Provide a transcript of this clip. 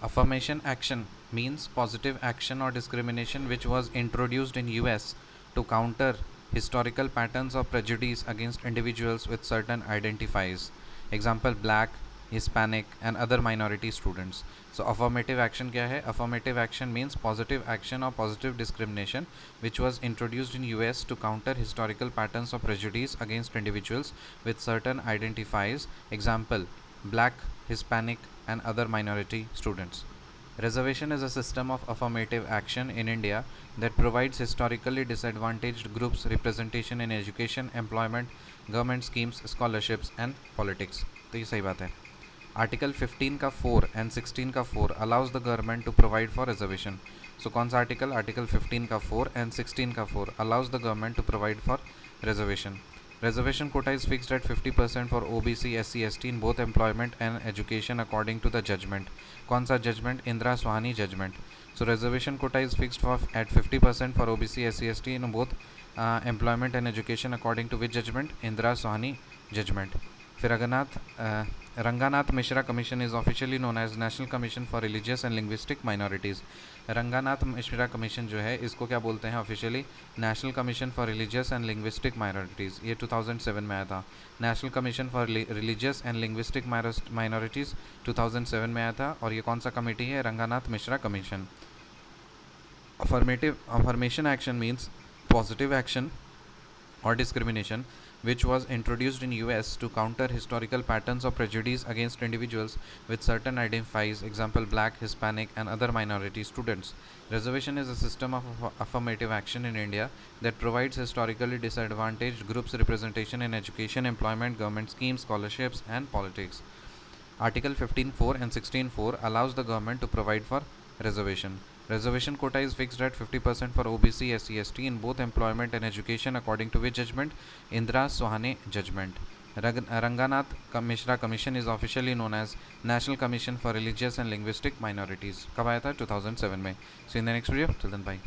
Affirmation action means positive action or discrimination which was introduced in US to counter historical patterns of prejudice against individuals with certain identifiers. Example, black, Hispanic and other minority students. So affirmative action क्या है? Affirmative action means positive action or positive discrimination which was introduced in US to counter historical patterns of prejudice against individuals with certain identifiers. Example, black, Hispanic and other minority students. Reservation is a system of affirmative action in India that provides historically disadvantaged groups representation in education, employment, government schemes, scholarships and politics. तो ये सही बात है. Article 15 का 4 and 16 का 4 allows the government to provide for reservation. So कौन सा article? Article 15 का 4 and 16 का 4 allows the government to provide for reservation. Reservation quota is fixed at 50% for OBC, SC, ST in both employment and education according to the judgment. कौन सा judgment? Indira Swahani judgment. So reservation quota is fixed for at 50% for OBC, SC, ST in both employment and education according to which judgment? Indira Swahani judgment. फिर Ranganath Mishra commission is officially known as national commission for religious and linguistic minorities. Ranganath Mishra commission जो है इसको क्या बोलते हैं officially? National commission for religious and linguistic minorities. ये 2007 में आया था. National commission for religious and linguistic minorities 2007 में आया था. और ये कौन सा कमेटी है? Ranganath Mishra commission. Affirmation action means positive action or discrimination which was introduced in US to counter historical patterns of prejudice against individuals with certain identifiers, example black, Hispanic and other minority students. Reservation is a system of affirmative action in India that provides historically disadvantaged groups representation in education, employment, government schemes, scholarships and politics. Article 15.4 and 16.4 allows the government to provide for reservation. Reservation quota is fixed at 50% for OBC, SC, ST in both employment and education according to which judgment? Indira Swahani judgment. Ranganath Mishra Commission is officially known as National Commission for Religious and Linguistic Minorities. कब आया था? 2007 में. So in the next video, till then bye.